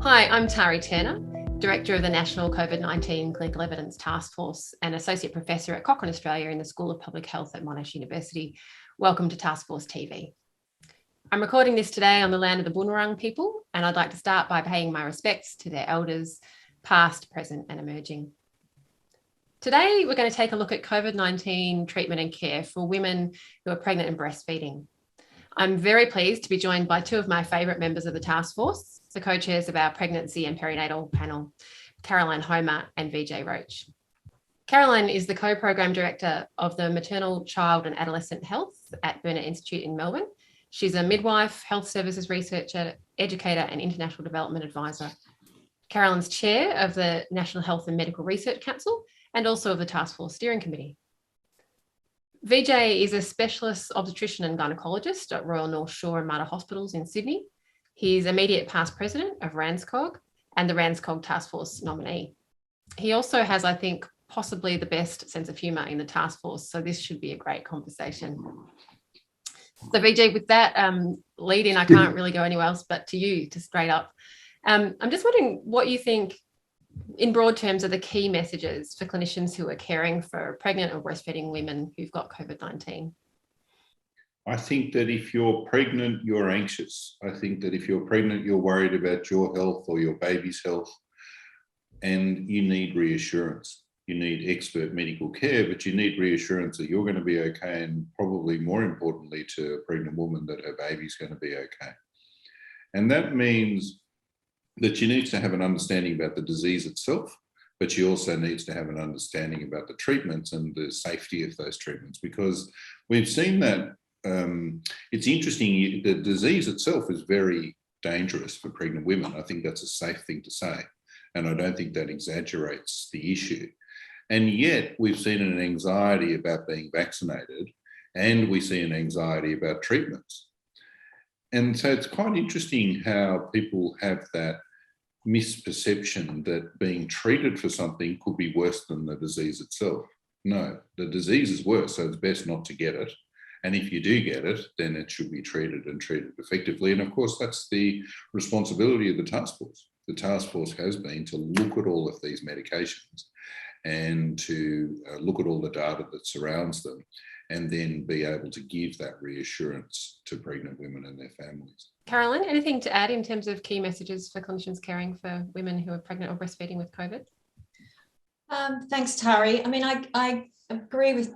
Hi, I'm Tari Turner, Director of the National COVID-19 Clinical Evidence Task Force and Associate Professor at Cochrane, Australia in the School of Public Health at Monash University. Welcome to TaskforceTV. I'm recording this today on the land of the Bunurong people, and I'd like to start by paying my respects to their elders, past, present and emerging. Today, we're going to take a look at COVID-19 treatment and care for women who are pregnant and breastfeeding. I'm very pleased to be joined by two of my favourite members of the task force, the co-chairs of our pregnancy and perinatal panel, Caroline Homer and Vijay Roach. Caroline is the co-program director of the Maternal, Child and Adolescent Health at Burnet Institute in Melbourne. She's a midwife, health services researcher, educator and international development advisor. Caroline's chair of the National Health and Medical Research Council and also of the Task Force Steering Committee. Vijay is a specialist obstetrician and gynaecologist at Royal North Shore and Mater Hospitals in Sydney. He's immediate past president of RANZCOG and the RANZCOG Task Force nominee. He also has, I think, possibly the best sense of humour in the task force, so this should be a great conversation. So Vijay, with that lead in, I can't really go anywhere else but to you to straight up. I'm just wondering what you think, in broad terms, are the key messages for clinicians who are caring for pregnant or breastfeeding women who've got COVID-19? I think that if you're pregnant, you're anxious. I think that if you're pregnant, you're worried about your health or your baby's health, and you need reassurance. You need expert medical care, but you need reassurance that you're going to be okay, and probably more importantly to a pregnant woman, that her baby's going to be okay. And that means that she needs to have an understanding about the disease itself, but she also needs to have an understanding about the treatments and the safety of those treatments, because we've seen that it's interesting, the disease itself is very dangerous for pregnant women. I think that's a safe thing to say, and I don't think that exaggerates the issue. And yet we've seen an anxiety about being vaccinated, and we see an anxiety about treatments. And so it's quite interesting how people have that misperception that being treated for something could be worse than the disease itself. No, the disease is worse, so it's best not to get it. And if you do get it, then it should be treated and treated effectively. And of course, that's the responsibility of the task force. The task force has been to look at all of these medications and to look at all the data that surrounds them, and then be able to give that reassurance to pregnant women and their families. Caroline, anything to add in terms of key messages for clinicians caring for women who are pregnant or breastfeeding with COVID? Thanks, Tari. I mean, I agree with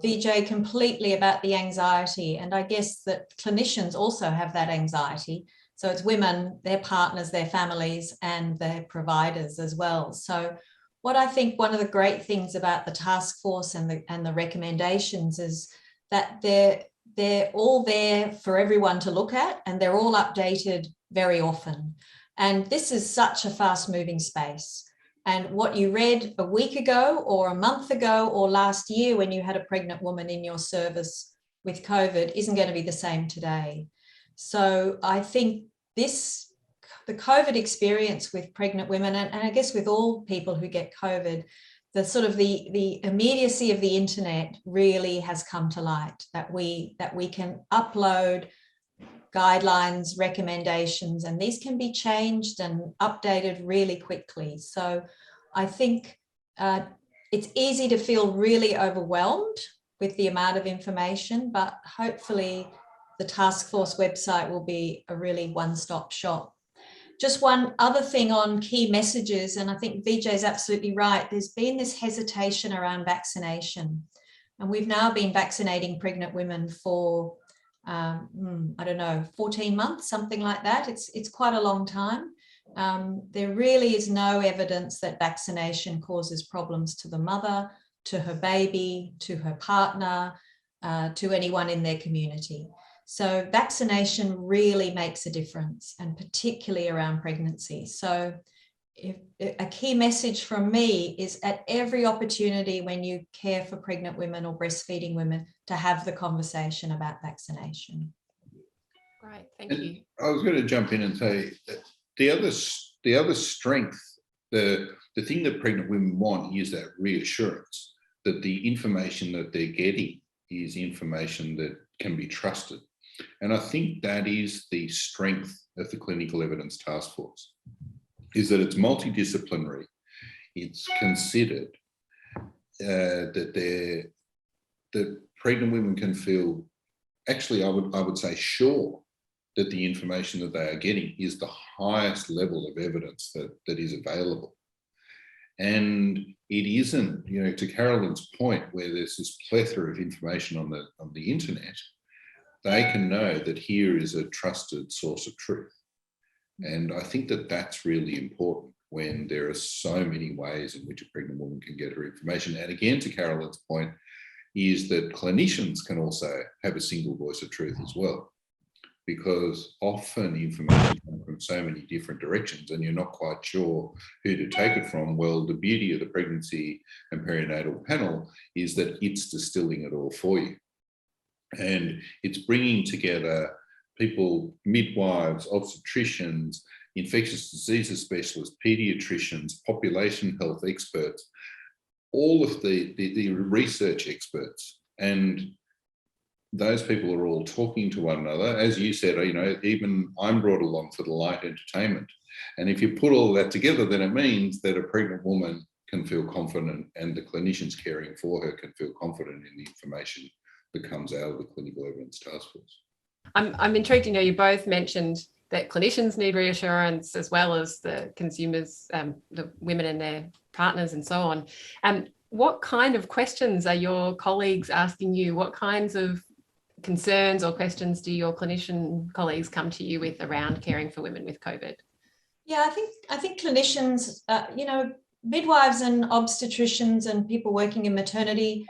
Vijay completely about the anxiety, and I guess that clinicians also have that anxiety. So it's women, their partners, their families, and their providers as well. So what I think one of the great things about the task force and the recommendations is that they're all there for everyone to look at, and they're all updated very often. And this is such a fast-moving space. And what you read a week ago or a month ago or last year when you had a pregnant woman in your service with COVID isn't going to be the same today. So I think the COVID experience with pregnant women, and I guess with all people who get COVID, the sort of the immediacy of the internet really has come to light, that we can upload guidelines, recommendations, and these can be changed and updated really quickly. So I think it's easy to feel really overwhelmed with the amount of information, but hopefully the task force website will be a really one-stop shop. Just one other thing on key messages, and I think Vijay's absolutely right. There's been this hesitation around vaccination, and we've now been vaccinating pregnant women for, 14 months, something like that. It's quite a long time. There really is no evidence that vaccination causes problems to the mother, to her baby, to her partner, to anyone in their community. So vaccination really makes a difference, and particularly around pregnancy. So a key message from me is, at every opportunity when you care for pregnant women or breastfeeding women, to have the conversation about vaccination. Great, thank you. I was going to jump in and say that the other strength, the thing that pregnant women want is that reassurance, that the information that they're getting is information that can be trusted. And I think that is the strength of the Clinical Evidence Task Force. is that it's multidisciplinary. It's considered that pregnant women can feel, actually, I would say, sure that the information that they are getting is the highest level of evidence that is available. And it isn't, to Carolyn's point, where there's this plethora of information on the internet, they can know that here is a trusted source of truth. And I think that that's really important when there are so many ways in which a pregnant woman can get her information. And again, to Carolyn's point, is that clinicians can also have a single voice of truth as well, because often information comes from so many different directions and you're not quite sure who to take it from. Well, the beauty of the pregnancy and perinatal panel is that it's distilling it all for you. And it's bringing together people, midwives, obstetricians, infectious diseases specialists, paediatricians, population health experts, all of the research experts. And those people are all talking to one another. As you said, even I'm brought along for the light entertainment. And if you put all that together, then it means that a pregnant woman can feel confident and the clinicians caring for her can feel confident in the information that comes out of the Clinical Evidence Task Force. I'm intrigued, you both mentioned that clinicians need reassurance as well as the consumers, the women and their partners and so on. What kind of questions are your colleagues asking you? What kinds of concerns or questions do your clinician colleagues come to you with around caring for women with COVID? Yeah, I think clinicians, midwives and obstetricians and people working in maternity,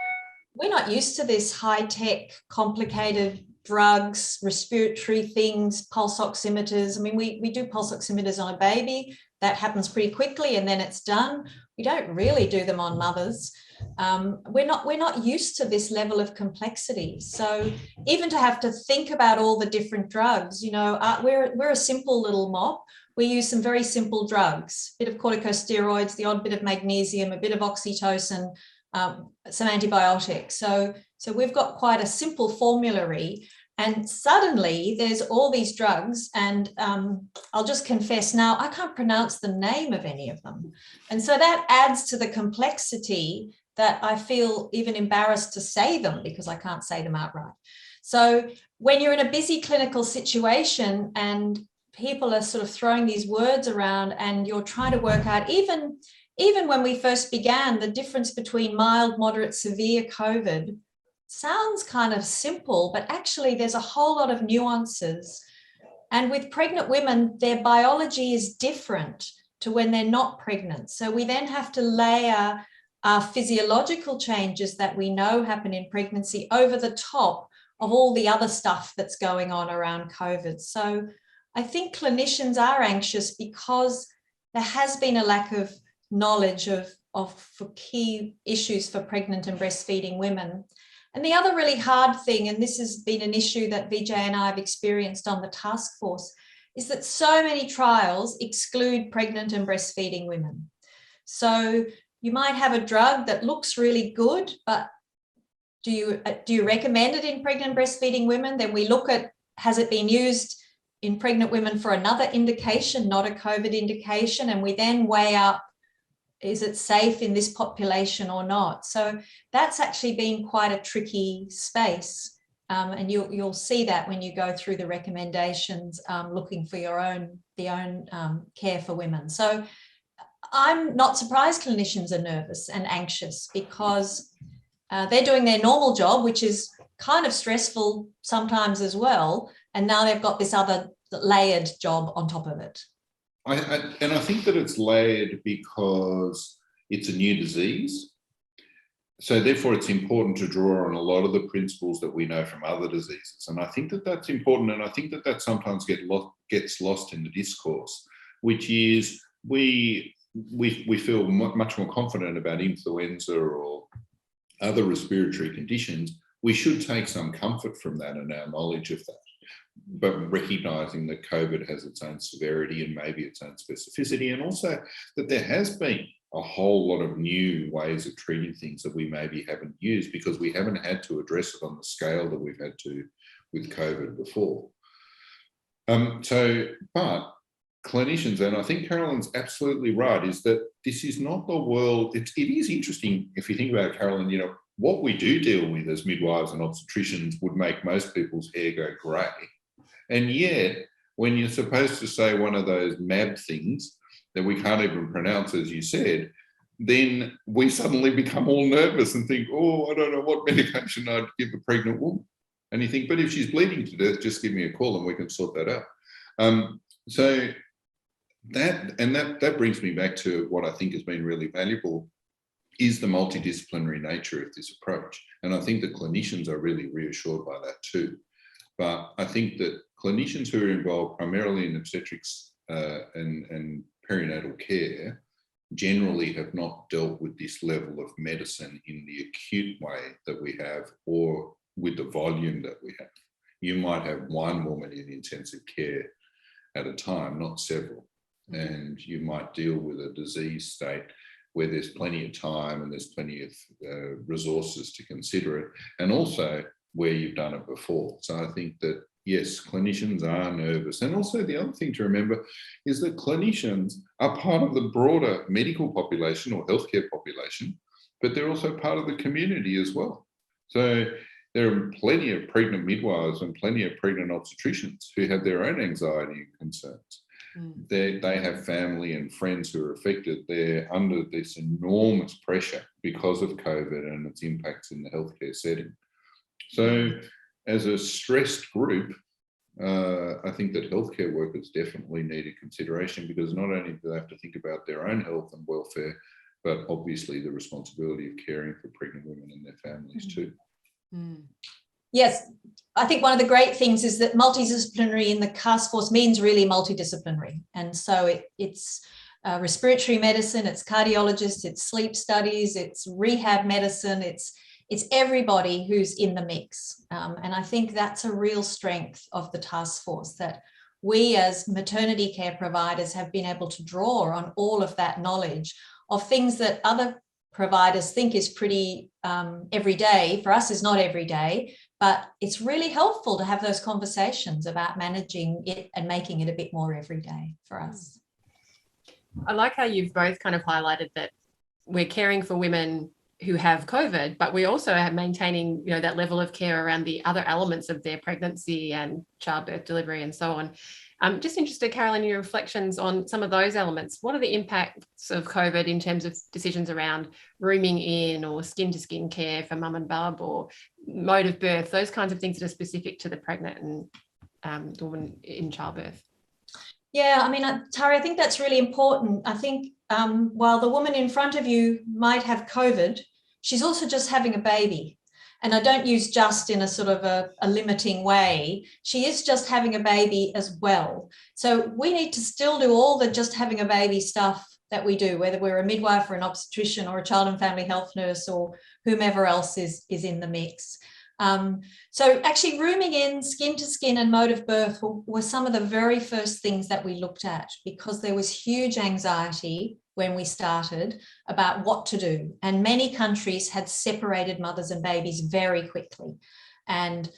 we're not used to this high-tech, complicated drugs, respiratory things, pulse oximeters. I mean, we do pulse oximeters on a baby. That happens pretty quickly and then it's done. We don't really do them on mothers. We're not used to this level of complexity. So even to have to think about all the different drugs, we're a simple little mob. We use some very simple drugs, a bit of corticosteroids, the odd bit of magnesium, a bit of oxytocin, some antibiotics. So we've got quite a simple formulary. And suddenly there's all these drugs, and I'll just confess now, I can't pronounce the name of any of them. And so that adds to the complexity that I feel even embarrassed to say them because I can't say them outright. So when you're in a busy clinical situation and people are sort of throwing these words around and you're trying to work out, even when we first began, the difference between mild, moderate, severe COVID sounds kind of simple, but actually there's a whole lot of nuances. And with pregnant women, their biology is different to when they're not pregnant. So we then have to layer our physiological changes that we know happen in pregnancy over the top of all the other stuff that's going on around COVID. So I think clinicians are anxious because there has been a lack of knowledge for key issues for pregnant and breastfeeding women. And the other really hard thing, and this has been an issue that Vijay and I have experienced on the task force, is that so many trials exclude pregnant and breastfeeding women. So you might have a drug that looks really good, but do you recommend it in pregnant breastfeeding women? Then we look at, has it been used in pregnant women for another indication, not a COVID indication? And we then weigh up, is it safe in this population or not? So that's actually been quite a tricky space. And you'll see that when you go through the recommendations, looking for the own care for women. So I'm not surprised clinicians are nervous and anxious because they're doing their normal job, which is kind of stressful sometimes as well. And now they've got this other layered job on top of it. And I think that it's layered because it's a new disease. So therefore, it's important to draw on a lot of the principles that we know from other diseases. And I think that that's important. And I think that that sometimes gets lost in the discourse, which is we feel much more confident about influenza or other respiratory conditions. We should take some comfort from that and our knowledge of that, but recognising that COVID has its own severity and maybe its own specificity, and also that there has been a whole lot of new ways of treating things that we maybe haven't used because we haven't had to address it on the scale that we've had to with COVID before. But clinicians, and I think Carolyn's absolutely right, is that this is not the world. It is interesting if you think about it, Carolyn, you know, what we do deal with as midwives and obstetricians would make most people's hair go grey. And yet, when you're supposed to say one of those MAB things that we can't even pronounce, as you said, then we suddenly become all nervous and think, oh, I don't know what medication I'd give a pregnant woman. And you think, but if she's bleeding to death, just give me a call and we can sort that out. So that brings me back to what I think has been really valuable is the multidisciplinary nature of this approach. And I think the clinicians are really reassured by that too. But I think that clinicians who are involved primarily in obstetrics and perinatal care generally have not dealt with this level of medicine in the acute way that we have, or with the volume that we have. You might have one woman in intensive care at a time, not several. And you might deal with a disease state where there's plenty of time and there's plenty of resources to consider it, and also where you've done it before. So I think that, yes, clinicians are nervous. And also the other thing to remember is that clinicians are part of the broader medical population or healthcare population, but they're also part of the community as well. So there are plenty of pregnant midwives and plenty of pregnant obstetricians who have their own anxiety and concerns. They have family and friends who are affected. They're under this enormous pressure because of COVID and its impacts in the healthcare setting. So as a stressed group, I think that healthcare workers definitely need a consideration, because not only do they have to think about their own health and welfare, but obviously the responsibility of caring for pregnant women and their families too. Yes, I think one of the great things is that multidisciplinary in the task force means really multidisciplinary. And so it's respiratory medicine, it's cardiologists, it's sleep studies, it's rehab medicine, it's everybody who's in the mix. And I think that's a real strength of the task force, that we as maternity care providers have been able to draw on all of that knowledge of things that other providers think is pretty everyday. For us, is not every day, but it's really helpful to have those conversations about managing it and making it a bit more everyday for us. I like how you've both kind of highlighted that we're caring for women who have COVID, but we also are maintaining, you know, that level of care around the other elements of their pregnancy and childbirth, delivery, and so on. I'm just interested, Carolyn, in your reflections on some of those elements. What are the impacts of COVID in terms of decisions around rooming in or skin-to-skin care for mum and bub, or mode of birth, those kinds of things that are specific to the pregnant and woman in childbirth? Yeah, I mean, Tari, I think that's really important. I think while the woman in front of you might have COVID, she's also just having a baby. And I don't use just in a sort of a limiting way. She is just having a baby as well. So we need to still do all the just having a baby stuff that we do, whether we're a midwife or an obstetrician or a child and family health nurse or whomever else is in the mix. So actually rooming in, skin to skin and mode of birth were some of the very first things that we looked at, because there was huge anxiety when we started about what to do. And many countries had separated mothers and babies very quickly. And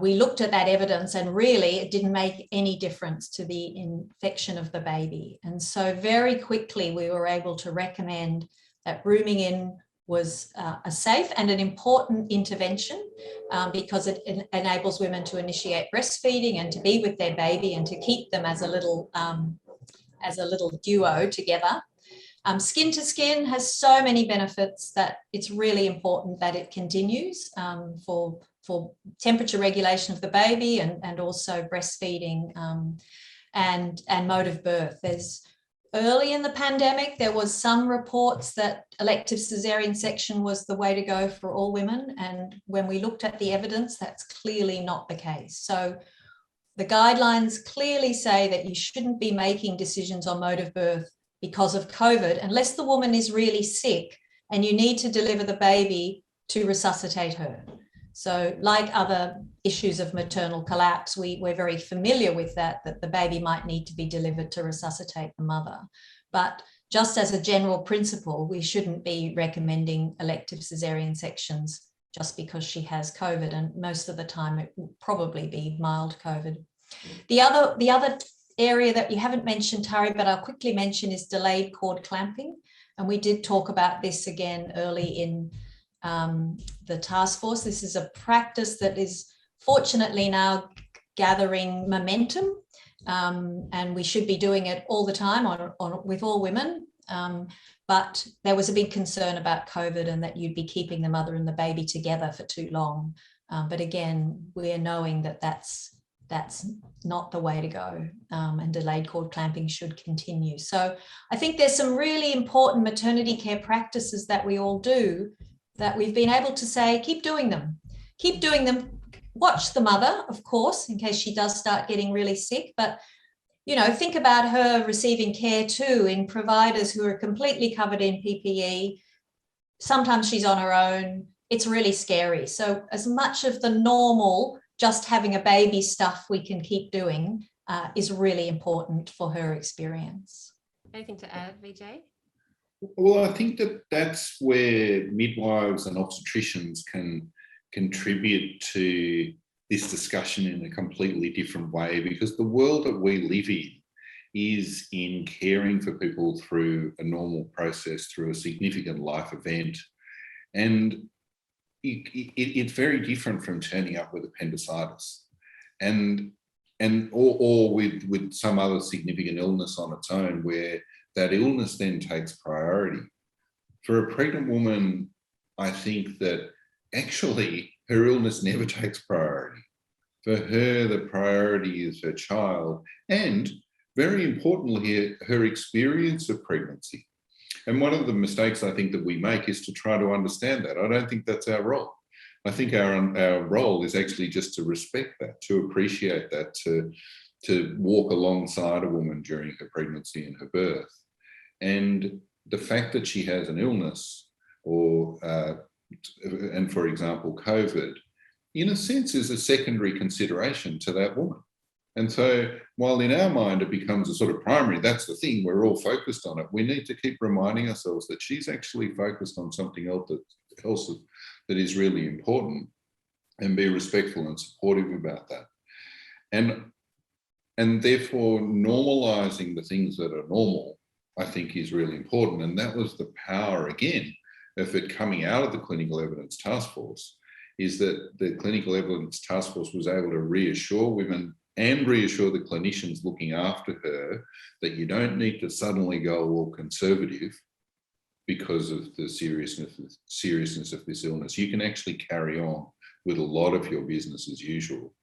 we looked at that evidence, and really it didn't make any difference to the infection of the baby. And so very quickly we were able to recommend that rooming in was a safe and an important intervention because it enables women to initiate breastfeeding and to be with their baby and to keep them as a little duo together. Skin to skin has so many benefits that it's really important that it continues for temperature regulation of the baby and also breastfeeding and mode of birth. Early in the pandemic, there was some reports that elective cesarean section was the way to go for all women. And when we looked at the evidence, that's clearly not the case. So the guidelines clearly say that you shouldn't be making decisions on mode of birth because of COVID, unless the woman is really sick and you need to deliver the baby to resuscitate her. So like other issues of maternal collapse, we're very familiar with that the baby might need to be delivered to resuscitate the mother. But just as a general principle, we shouldn't be recommending elective cesarean sections just because she has COVID. And most of the time it will probably be mild COVID. The other area that you haven't mentioned, Tari, but I'll quickly mention is delayed cord clamping. And we did talk about this again early in the task force. This is a practice that is fortunately now gathering momentum, and we should be doing it all the time with all women. But there was a big concern about COVID and that you'd be keeping the mother and the baby together for too long. But again, we're knowing that that's not the way to go, and delayed cord clamping should continue. So I think there's some really important maternity care practices that we all do that we've been able to say, keep doing them. Watch the mother, of course, in case she does start getting really sick, but think about her receiving care too in providers who are completely covered in PPE. Sometimes she's on her own. It's really scary. So as much of the normal, just having a baby stuff we can keep doing is really important for her experience. Anything to add, Vijay? Well, I think that's where midwives and obstetricians can contribute to this discussion in a completely different way, because the world that we live in is in caring for people through a normal process, through a significant life event. And it's very different from turning up with appendicitis or with some other significant illness on its own, where that illness then takes priority. For a pregnant woman, I think that actually her illness never takes priority. For her, the priority is her child, and very importantly, her experience of pregnancy. And one of the mistakes I think that we make is to try to understand that. I don't think that's our role. I think our role is actually just to respect that, to appreciate that, to walk alongside a woman during her pregnancy and her birth. And the fact that she has an illness and for example, COVID, in a sense is a secondary consideration to that woman. And so while in our mind it becomes a sort of primary, that's the thing, we're all focused on it, we need to keep reminding ourselves that she's actually focused on something else that is really important, and be respectful and supportive about that. And therefore normalising the things that are normal, I think, is really important. And that was the power, again, of it coming out of the Clinical Evidence Task Force, is that the Clinical Evidence Task Force was able to reassure women and reassure the clinicians looking after her that you don't need to suddenly go all conservative because of the seriousness of this illness. You can actually carry on with a lot of your business as usual,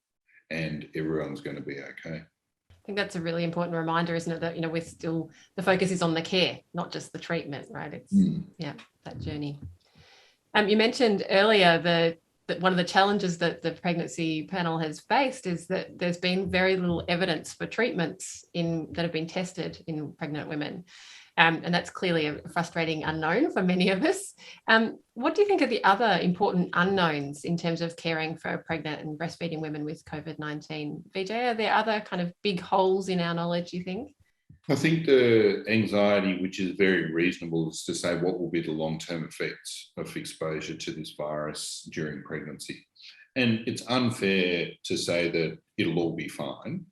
and everyone's going to be okay. I think that's a really important reminder, isn't it? That, we're still, the focus is on the care, not just the treatment, right? It's, that journey. You mentioned earlier that one of the challenges that the pregnancy panel has faced is that there's been very little evidence for treatments that have been tested in pregnant women. And that's clearly a frustrating unknown for many of us. What do you think are the other important unknowns in terms of caring for pregnant and breastfeeding women with COVID-19? Vijay, are there other kind of big holes in our knowledge, you think? I think the anxiety, which is very reasonable, is to say what will be the long-term effects of exposure to this virus during pregnancy. And it's unfair to say that it'll all be fine.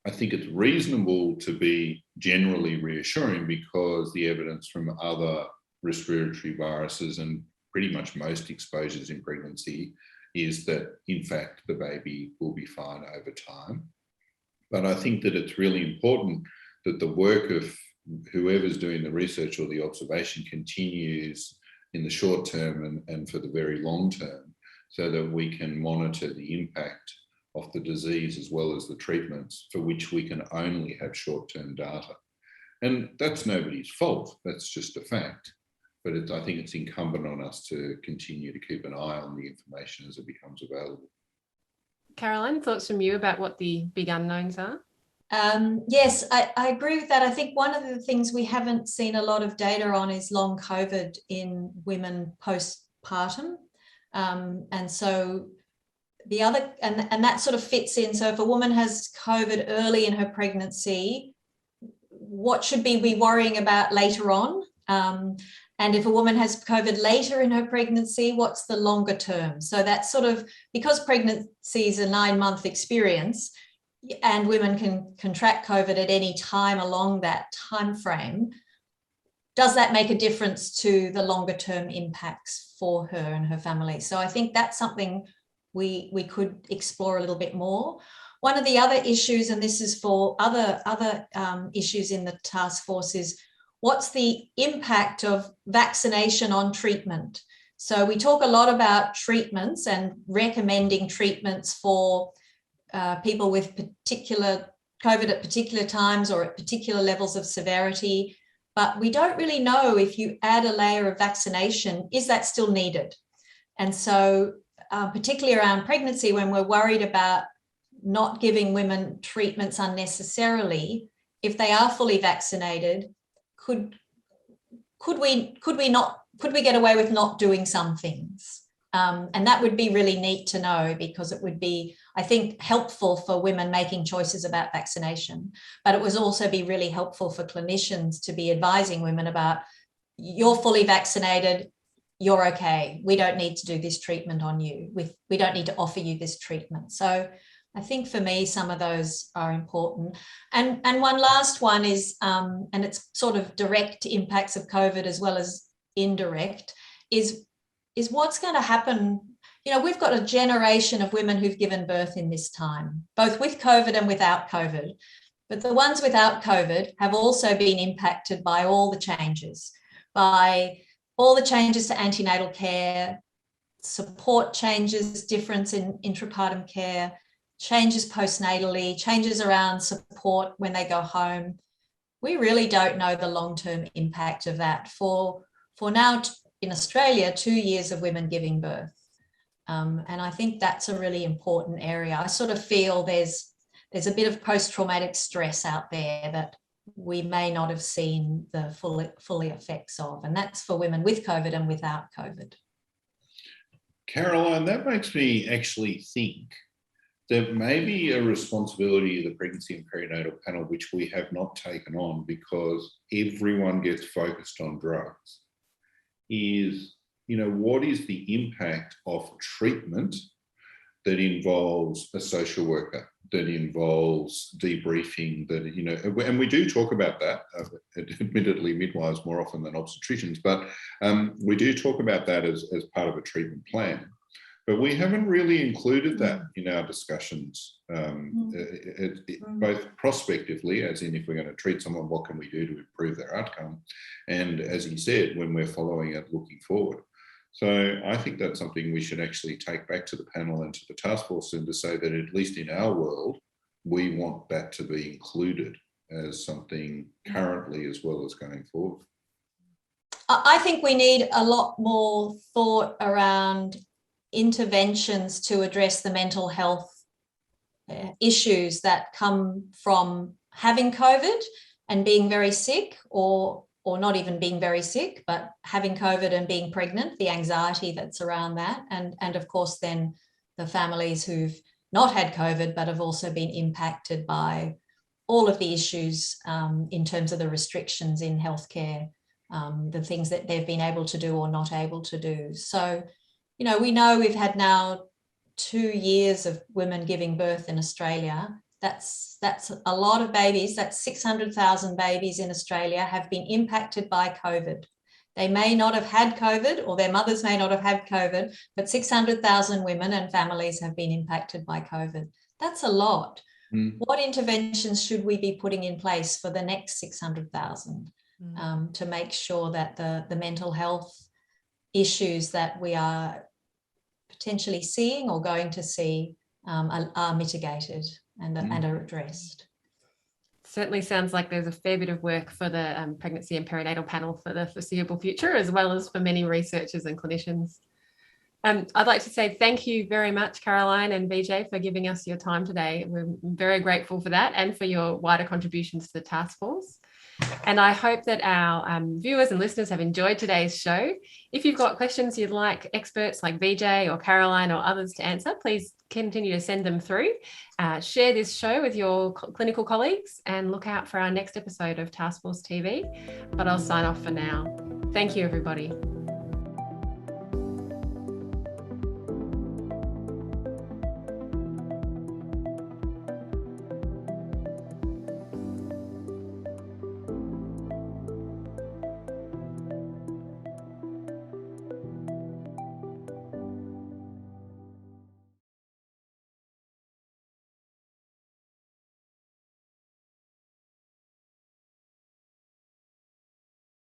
I think it's reasonable to be generally reassuring, because the evidence from other respiratory viruses and pretty much most exposures in pregnancy is that, in fact, the baby will be fine over time. But I think that it's really important that the work of whoever's doing the research or the observation continues in the short term and for the very long term, so that we can monitor the impact of the disease as well as the treatments, for which we can only have short-term data. And that's nobody's fault, that's just a fact. But I think it's incumbent on us to continue to keep an eye on the information as it becomes available. Caroline, thoughts from you about what the big unknowns are? Yes, I agree with that. I think one of the things we haven't seen a lot of data on is long COVID in women postpartum. And so the other, and that sort of fits in. So if a woman has COVID early in her pregnancy, what should we be worrying about later on? And if a woman has COVID later in her pregnancy, what's the longer term? So that's sort of, because pregnancy is a 9-month experience, and women can contract COVID at any time along that time frame, does that make a difference to the longer term impacts for her and her family? So I think that's something we could explore a little bit more. One of the other issues, and this is for other issues in the task force, is what's the impact of vaccination on treatment? So we talk a lot about treatments and recommending treatments for people with particular COVID at particular times or at particular levels of severity, but we don't really know if you add a layer of vaccination, is that still needed? And so particularly around pregnancy, when we're worried about not giving women treatments unnecessarily, if they are fully vaccinated, could we get away with not doing some things? And that would be really neat to know, because it would be, I think, helpful for women making choices about vaccination, but it would also be really helpful for clinicians to be advising women about, you're fully vaccinated, you're okay, we don't need to do this treatment on you, we don't need to offer you this treatment. So I think for me, some of those are important. And one last one is, and it's sort of direct impacts of COVID as well as indirect, is what's going to happen. You know, we've got a generation of women who've given birth in this time, both with COVID and without COVID. But the ones without COVID have also been impacted by all the changes, to antenatal care, support changes, difference in intrapartum care, changes postnatally, changes around support when they go home. We really don't know the long-term impact of that for now in Australia, 2 years of women giving birth. And I think that's a really important area. I sort of feel there's a bit of post-traumatic stress out there that we may not have seen the fully effects of, and that's for women with COVID and without COVID. Caroline, that makes me actually think there may be a responsibility of the pregnancy and perinatal panel which we have not taken on, because everyone gets focused on drugs, is, you know, what is the impact of treatment that involves a social worker, that involves debriefing, that, you know, and we do talk about that, admittedly midwives more often than obstetricians, but we do talk about that as part of a treatment plan. But we haven't really included that in our discussions, both prospectively, as in if we're going to treat someone, what can we do to improve their outcome? And as you said, when we're following it, looking forward. So I think that's something we should actually take back to the panel and to the task force, and to say that at least in our world, we want that to be included as something currently as well as going forward. I think we need a lot more thought around interventions to address the mental health issues that come from having COVID and being very sick, or not even being very sick, but having COVID and being pregnant, the anxiety that's around that. And of course, then the families who've not had COVID, but have also been impacted by all of the issues in terms of the restrictions in healthcare, the things that they've been able to do or not able to do. So, you know we've had now 2 years of women giving birth in Australia. That's a lot of babies. That's 600,000 babies in Australia have been impacted by COVID. They may not have had COVID, or their mothers may not have had COVID, but 600,000 women and families have been impacted by COVID. That's a lot. What interventions should we be putting in place for the next 600,000 to make sure that the mental health issues that we are potentially seeing or going to see are mitigated and are addressed? Certainly sounds like there's a fair bit of work for the pregnancy and perinatal panel for the foreseeable future, as well as for many researchers and clinicians. I'd like to say thank you very much, Caroline and Vijay, for giving us your time today. We're very grateful for that, and for your wider contributions to the task force. And I hope that our viewers and listeners have enjoyed today's show. If you've got questions you'd like experts like Vijay or Caroline or others to answer, please continue to send them through. Share this show with your clinical colleagues, and look out for our next episode of Task Force TV. But I'll sign off for now. Thank you, everybody.